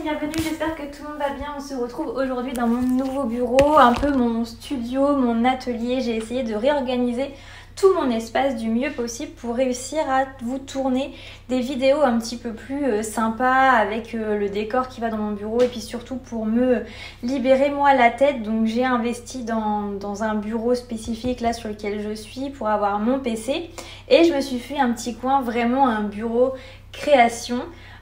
bienvenue, j'espère que tout le monde va bien. On se retrouve aujourd'hui dans mon nouveau bureau, un peu mon studio, mon atelier. J'ai essayé de réorganiser tout mon espace du mieux possible pour réussir à vous tourner des vidéos un petit peu plus sympas avec le décor qui va dans mon bureau et puis surtout pour me libérer moi la tête. Donc j'ai investi dans un bureau spécifique là sur lequel je suis pour avoir mon PC et je me suis fait un petit coin, vraiment un bureau création.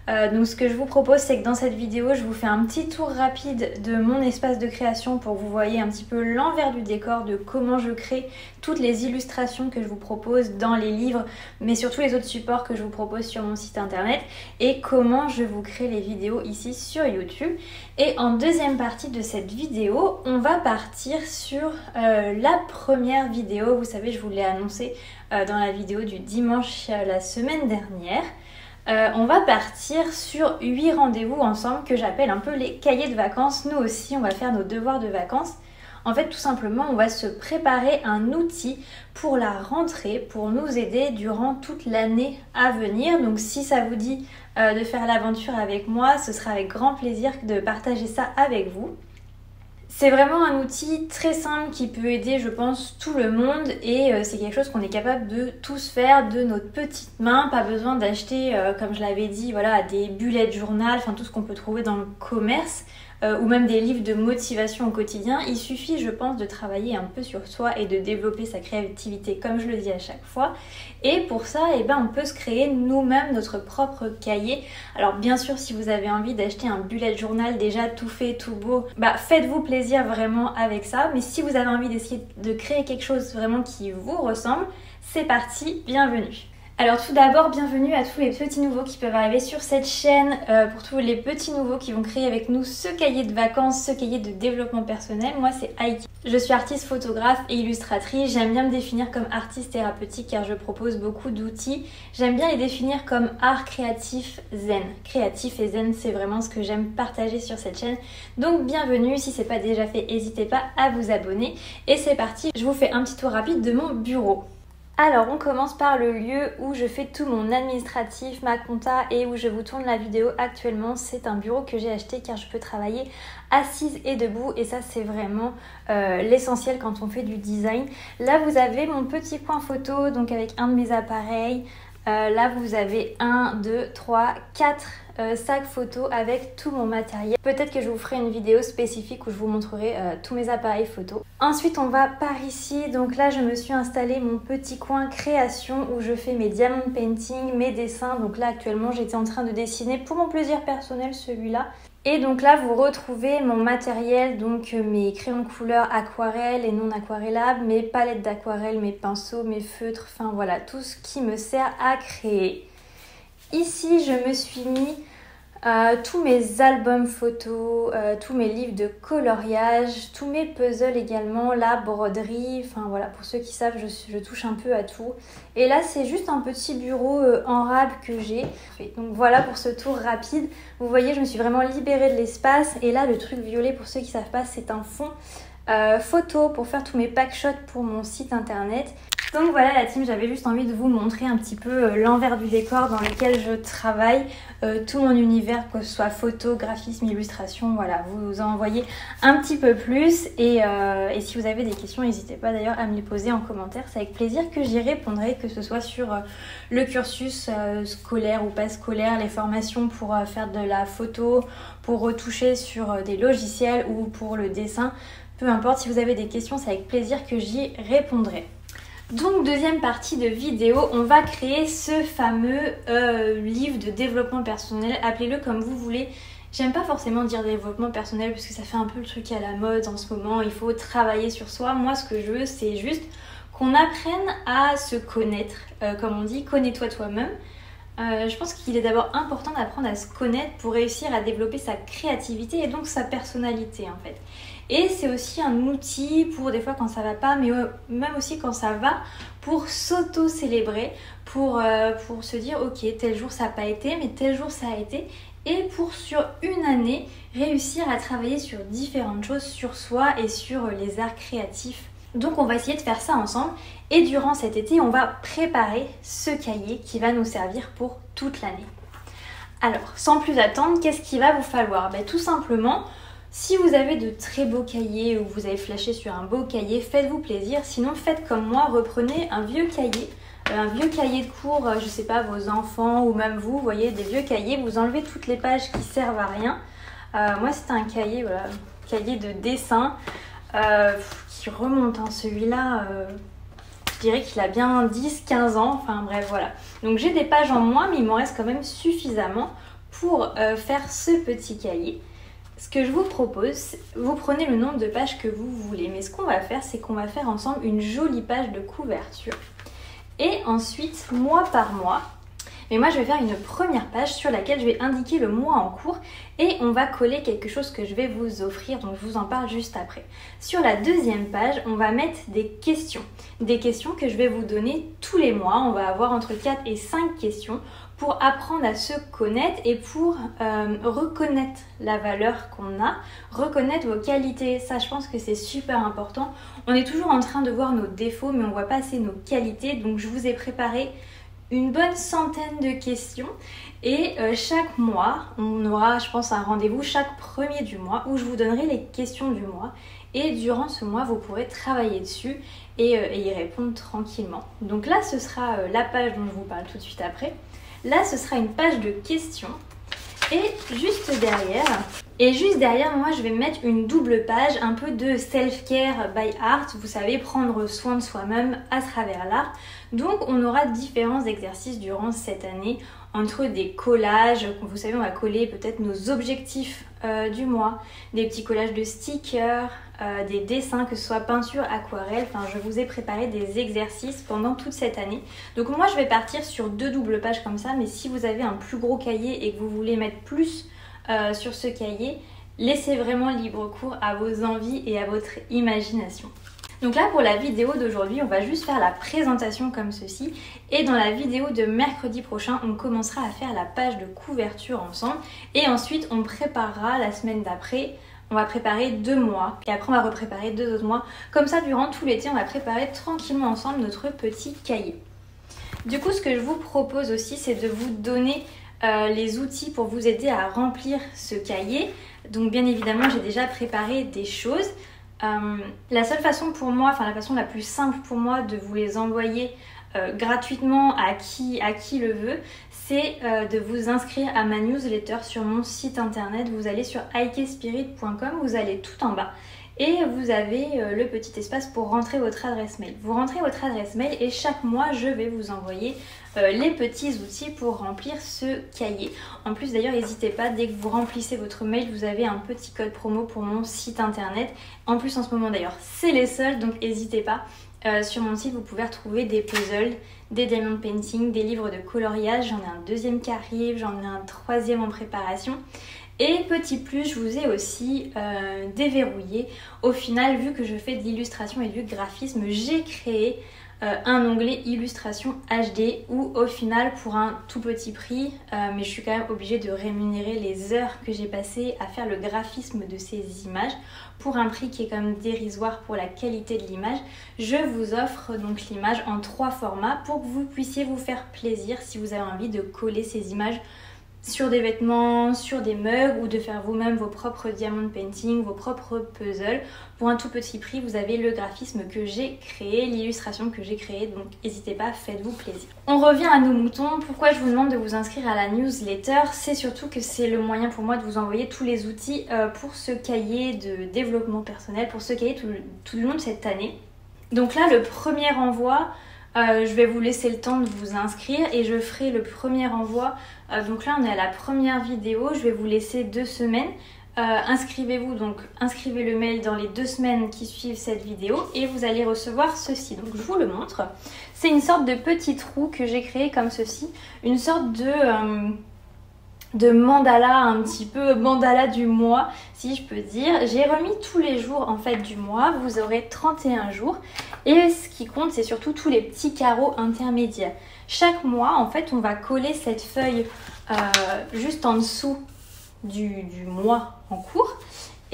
Donc ce que je vous propose, c'est que dans cette vidéo je vous fais un petit tour rapide de mon espace de création pour que vous voyez un petit peu l'envers du décor de comment je crée toutes les illustrations que je vous propose dans les livres, mais surtout les autres supports que je vous propose sur mon site internet, et comment je vous crée les vidéos ici sur YouTube. Et en deuxième partie de cette vidéo, on va partir sur la première vidéo. Vous savez, je vous l'ai annoncé dans la vidéo du dimanche la semaine dernière. On va partir sur 8 rendez-vous ensemble que j'appelle un peu les cahiers de vacances. Nous aussi, on va faire nos devoirs de vacances. En fait, tout simplement, on va se préparer un outil pour la rentrée, pour nous aider durant toute l'année à venir. Donc si ça vous dit de faire l'aventure avec moi, ce sera avec grand plaisir de partager ça avec vous. C'est vraiment un outil très simple qui peut aider, je pense, tout le monde, et c'est quelque chose qu'on est capable de tous faire de notre petite main. Pas besoin d'acheter, comme je l'avais dit, voilà, des bullet journal, enfin tout ce qu'on peut trouver dans le commerce, ou même des livres de motivation au quotidien. Il suffit, je pense, de travailler un peu sur soi et de développer sa créativité, comme je le dis à chaque fois. Et pour ça, on peut se créer nous-mêmes notre propre cahier. Alors bien sûr, si vous avez envie d'acheter un bullet journal déjà tout fait, tout beau, faites-vous plaisir vraiment avec ça. Mais si vous avez envie d'essayer de créer quelque chose vraiment qui vous ressemble, c'est parti, bienvenue. Alors tout d'abord, bienvenue à tous les petits nouveaux qui peuvent arriver sur cette chaîne, pour tous les petits nouveaux qui vont créer avec nous ce cahier de vacances, ce cahier de développement personnel. Moi c'est Aïki, je suis artiste photographe et illustratrice. J'aime bien me définir comme artiste thérapeutique car je propose beaucoup d'outils. J'aime bien les définir comme art créatif zen. Créatif et zen, c'est vraiment ce que j'aime partager sur cette chaîne. Donc bienvenue, si c'est pas déjà fait, n'hésitez pas à vous abonner. Et c'est parti, je vous fais un petit tour rapide de mon bureau. Alors on commence par le lieu où je fais tout mon administratif, ma compta et où je vous tourne la vidéo actuellement. C'est un bureau que j'ai acheté car je peux travailler assise et debout, et ça c'est vraiment l'essentiel quand on fait du design. Là vous avez mon petit coin photo, donc avec un de mes appareils. Là vous avez 1, 2, 3, 4 sacs photos avec tout mon matériel. Peut-être que je vous ferai une vidéo spécifique où je vous montrerai tous mes appareils photos. Ensuite on va par ici, donc là je me suis installé mon petit coin création où je fais mes diamond painting, mes dessins. Donc là actuellement j'étais en train de dessiner pour mon plaisir personnel celui-là. Et donc là vous retrouvez mon matériel, donc mes crayons de couleur aquarelle et non aquarellables, mes palettes d'aquarelle, mes pinceaux, mes feutres, enfin voilà, tout ce qui me sert à créer. Ici je me suis mis tous mes albums photos, tous mes livres de coloriage, tous mes puzzles également, la broderie, enfin voilà, pour ceux qui savent, je touche un peu à tout. Et là c'est juste un petit bureau en rab que j'ai. Donc voilà pour ce tour rapide. Vous voyez, je me suis vraiment libérée de l'espace. Et là le truc violet, pour ceux qui savent pas, c'est un fond photo pour faire tous mes packshots pour mon site internet. Donc voilà la team, j'avais juste envie de vous montrer un petit peu l'envers du décor dans lequel je travaille, tout mon univers, que ce soit photo, graphisme, illustration, voilà, vous en voyez un petit peu plus. Et si vous avez des questions, n'hésitez pas d'ailleurs à me les poser en commentaire, c'est avec plaisir que j'y répondrai, que ce soit sur le cursus scolaire ou pas scolaire, les formations pour faire de la photo, pour retoucher sur des logiciels ou pour le dessin. Peu importe, si vous avez des questions, c'est avec plaisir que j'y répondrai. Donc deuxième partie de vidéo, on va créer ce fameux livre de développement personnel, appelez-le comme vous voulez. J'aime pas forcément dire développement personnel parce que ça fait un peu le truc à la mode en ce moment, il faut travailler sur soi. Moi ce que je veux, c'est juste qu'on apprenne à se connaître, comme on dit, connais-toi toi-même. Je pense qu'il est d'abord important d'apprendre à se connaître pour réussir à développer sa créativité et donc sa personnalité en fait. Et c'est aussi un outil pour des fois quand ça va pas, mais même aussi quand ça va, pour s'auto-célébrer, pour se dire ok, tel jour ça n'a pas été, mais tel jour ça a été. Et pour sur une année réussir à travailler sur différentes choses, sur soi et sur les arts créatifs. Donc on va essayer de faire ça ensemble, et durant cet été on va préparer ce cahier qui va nous servir pour toute l'année. Alors, sans plus attendre, qu'est-ce qu'il va vous falloir? Tout simplement, si vous avez de très beaux cahiers ou vous avez flashé sur un beau cahier, faites-vous plaisir. Sinon, faites comme moi, reprenez un vieux cahier de cours, je sais pas, vos enfants ou même vous voyez, des vieux cahiers, vous enlevez toutes les pages qui servent à rien. Moi, c'était un cahier, voilà, cahier de dessin qui remonte, hein, celui-là... Je dirais qu'il a bien 10-15 ans, enfin bref voilà. Donc j'ai des pages en moins mais il m'en reste quand même suffisamment pour faire ce petit cahier. Ce que je vous propose, vous prenez le nombre de pages que vous voulez. Mais ce qu'on va faire, c'est qu'on va faire ensemble une jolie page de couverture. Et ensuite, mois par mois, mais moi je vais faire une première page sur laquelle je vais indiquer le mois en cours et on va coller quelque chose que je vais vous offrir, donc je vous en parle juste après. Sur la deuxième page, on va mettre des questions que je vais vous donner tous les mois. On va avoir entre 4 et 5 questions pour apprendre à se connaître et pour reconnaître la valeur qu'on a, reconnaître vos qualités. Ça, je pense que c'est super important. On est toujours en train de voir nos défauts, mais on ne voit pas assez nos qualités. Donc, je vous ai préparé une bonne centaine de questions et chaque mois, on aura, je pense, un rendez-vous chaque premier du mois où je vous donnerai les questions du mois. Et durant ce mois, vous pourrez travailler dessus et y répondre tranquillement. Donc là, ce sera la page dont je vous parle tout de suite après. Là, ce sera une page de questions. Et juste derrière, moi, je vais mettre une double page, un peu de self-care by art. Vous savez, prendre soin de soi-même à travers l'art. Donc, on aura différents exercices durant cette année, entre des collages. Vous savez, on va coller peut-être nos objectifs du mois, des petits collages de stickers, des dessins, que ce soit peinture, aquarelle. Enfin, je vous ai préparé des exercices pendant toute cette année. Donc moi, je vais partir sur 2 doubles pages comme ça. Mais si vous avez un plus gros cahier et que vous voulez mettre plus sur ce cahier, laissez vraiment libre cours à vos envies et à votre imagination. Donc là, pour la vidéo d'aujourd'hui, on va juste faire la présentation comme ceci. Et dans la vidéo de mercredi prochain, on commencera à faire la page de couverture ensemble. Et ensuite, on préparera la semaine d'après. On va préparer 2 mois. Et après, on va repréparer 2 autres mois. Comme ça, durant tout l'été, on va préparer tranquillement ensemble notre petit cahier. Du coup, ce que je vous propose aussi, c'est de vous donner les outils pour vous aider à remplir ce cahier. Donc, bien évidemment, j'ai déjà préparé des choses. La seule façon pour moi, enfin la façon la plus simple pour moi de vous les envoyer gratuitement à qui le veut, c'est de vous inscrire à ma newsletter sur mon site internet. Vous allez sur ikespirit.com, vous allez tout en bas et vous avez le petit espace pour rentrer votre adresse mail. Vous rentrez votre adresse mail et chaque mois je vais vous envoyer les petits outils pour remplir ce cahier. En plus d'ailleurs, n'hésitez pas, dès que vous remplissez votre mail, vous avez un petit code promo pour mon site internet. En plus en ce moment d'ailleurs, c'est les soldes, donc n'hésitez pas. Sur mon site, vous pouvez retrouver des puzzles, des diamond painting, des livres de coloriage. J'en ai un deuxième qui arrive, j'en ai un troisième en préparation. Et petit plus, je vous ai aussi déverrouillé. Au final, vu que je fais de l'illustration et du graphisme, j'ai créé un onglet illustration HD où au final pour un tout petit prix, mais je suis quand même obligée de rémunérer les heures que j'ai passées à faire le graphisme de ces images pour un prix qui est quand même dérisoire pour la qualité de l'image. Je vous offre donc l'image en 3 formats pour que vous puissiez vous faire plaisir si vous avez envie de coller ces images sur des vêtements, sur des mugs ou de faire vous-même vos propres diamond painting, vos propres puzzles. Pour un tout petit prix, vous avez le graphisme que j'ai créé, l'illustration que j'ai créée, donc n'hésitez pas, faites-vous plaisir. On revient à nos moutons. Pourquoi je vous demande de vous inscrire à la newsletter? C'est surtout que c'est le moyen pour moi de vous envoyer tous les outils pour ce cahier de développement personnel, pour ce cahier tout le long de cette année. Donc là, le premier envoi, je vais vous laisser le temps de vous inscrire et je ferai le premier envoi. Donc là on est à la première vidéo, je vais vous laisser 2 semaines. Inscrivez-vous, donc inscrivez le mail dans les 2 semaines qui suivent cette vidéo et vous allez recevoir ceci. Donc je vous le montre. C'est une sorte de petit trou que j'ai créé comme ceci, une sorte de mandala, un petit peu mandala du mois si je peux dire. J'ai remis tous les jours en fait du mois, vous aurez 31 jours et ce qui compte c'est surtout tous les petits carreaux intermédiaires. Chaque mois en fait on va coller cette feuille juste en dessous du mois en cours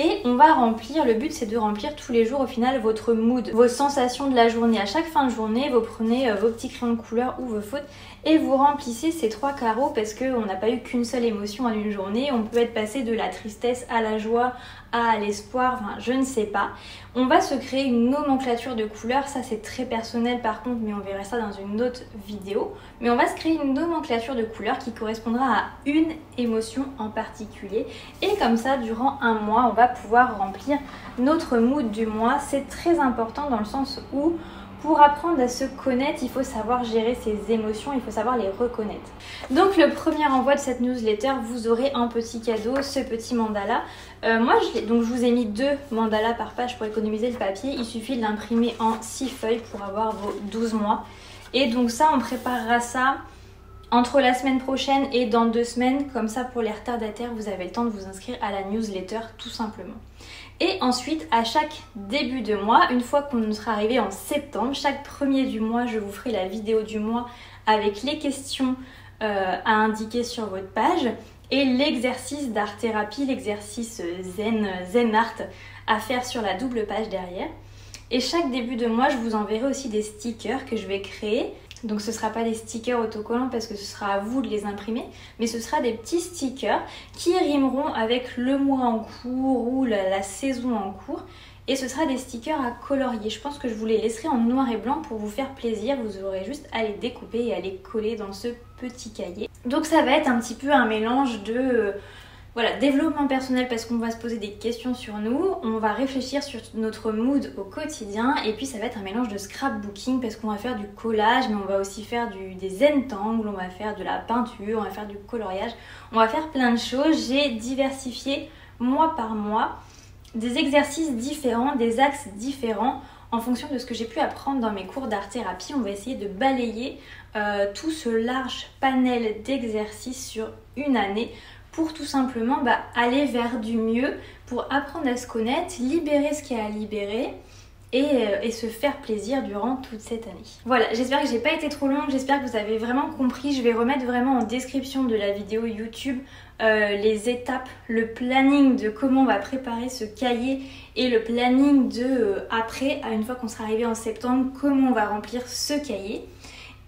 Et on va remplir, le but c'est de remplir tous les jours au final votre mood, vos sensations de la journée. À chaque fin de journée, vous prenez vos petits crayons de couleur ou vos feutres et vous remplissez ces 3 carreaux parce qu'on n'a pas eu qu'une seule émotion en une journée. On peut être passé de la tristesse à la joie, à l'espoir, enfin je ne sais pas. On va se créer une nomenclature de couleurs, ça c'est très personnel par contre, mais on verra ça dans une autre vidéo. Mais on va se créer une nomenclature de couleurs qui correspondra à une émotion en particulier. Et comme ça, durant un mois, on va pouvoir remplir notre mood du mois. C'est très important dans le sens où pour apprendre à se connaître, il faut savoir gérer ses émotions, il faut savoir les reconnaître. Donc le premier envoi de cette newsletter, vous aurez un petit cadeau, ce petit mandala. Je vous ai mis 2 mandalas par page pour économiser le papier. Il suffit de l'imprimer en 6 feuilles pour avoir vos 12 mois. Et donc ça, on préparera ça entre la semaine prochaine et dans 2 semaines. Comme ça, pour les retardataires, vous avez le temps de vous inscrire à la newsletter tout simplement. Et ensuite, à chaque début de mois, une fois qu'on sera arrivé en septembre, chaque premier du mois, je vous ferai la vidéo du mois avec les questions à indiquer sur votre page et l'exercice d'art-thérapie, l'exercice zen art à faire sur la double page derrière. Et chaque début de mois, je vous enverrai aussi des stickers que je vais créer. Donc ce ne sera pas des stickers autocollants parce que ce sera à vous de les imprimer, mais ce sera des petits stickers qui rimeront avec le mois en cours ou la saison en cours. Et ce sera des stickers à colorier. Je pense que je vous les laisserai en noir et blanc pour vous faire plaisir. Vous aurez juste à les découper et à les coller dans ce petit cahier. Donc ça va être un petit peu un mélange de... Voilà, développement personnel parce qu'on va se poser des questions sur nous, on va réfléchir sur notre mood au quotidien et puis ça va être un mélange de scrapbooking parce qu'on va faire du collage mais on va aussi faire des Zentangle, on va faire de la peinture, on va faire du coloriage, on va faire plein de choses. J'ai diversifié mois par mois des exercices différents, des axes différents en fonction de ce que j'ai pu apprendre dans mes cours d'art-thérapie. On va essayer de balayer tout ce large panel d'exercices sur une année pour tout simplement aller vers du mieux, pour apprendre à se connaître, libérer ce qu'il y a à libérer et se faire plaisir durant toute cette année. Voilà, j'espère que j'ai pas été trop longue, j'espère que vous avez vraiment compris. Je vais remettre vraiment en description de la vidéo YouTube les étapes, le planning de comment on va préparer ce cahier et le planning de après, une fois qu'on sera arrivé en septembre, comment on va remplir ce cahier.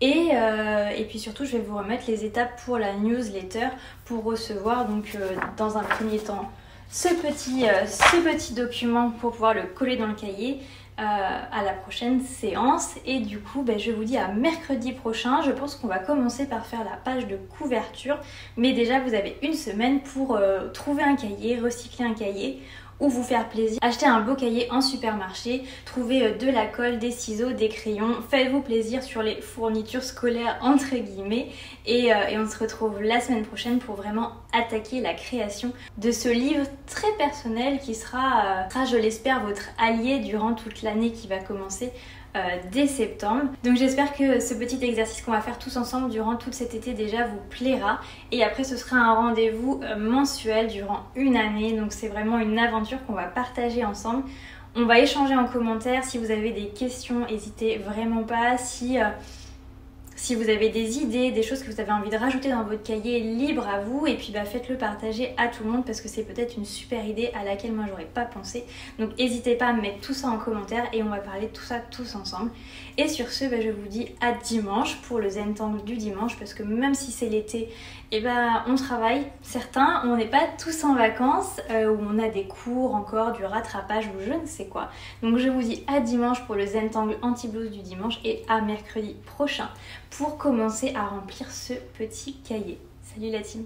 Et puis surtout, je vais vous remettre les étapes pour la newsletter pour recevoir donc dans un premier temps ce petit document pour pouvoir le coller dans le cahier à la prochaine séance. Et du coup, je vous dis à mercredi prochain. Je pense qu'on va commencer par faire la page de couverture. Mais déjà, vous avez une semaine pour trouver un cahier, recycler un cahier ou vous faire plaisir. Achetez un beau cahier en supermarché, trouvez de la colle, des ciseaux, des crayons, faites-vous plaisir sur les fournitures scolaires entre guillemets et on se retrouve la semaine prochaine pour vraiment attaquer la création de ce livre très personnel qui sera je l'espère, votre allié durant toute l'année qui va commencer dès septembre. Donc j'espère que ce petit exercice qu'on va faire tous ensemble durant tout cet été déjà vous plaira et après ce sera un rendez-vous mensuel durant une année. Donc c'est vraiment une aventure qu'on va partager ensemble. On va échanger en commentaire. Si vous avez des questions, n'hésitez vraiment pas. Si vous avez des idées, des choses que vous avez envie de rajouter dans votre cahier, libre à vous. Et puis faites-le partager à tout le monde parce que c'est peut-être une super idée à laquelle moi j'aurais pas pensé. Donc n'hésitez pas à me mettre tout ça en commentaire et on va parler de tout ça tous ensemble. Et sur ce, je vous dis à dimanche pour le Zentangle du dimanche parce que même si c'est l'été, on travaille. Certains, on n'est pas tous en vacances où on a des cours encore, du rattrapage ou je ne sais quoi. Donc je vous dis à dimanche pour le Zentangle anti-blues du dimanche et à mercredi prochain pour commencer à remplir ce petit cahier. Salut la team!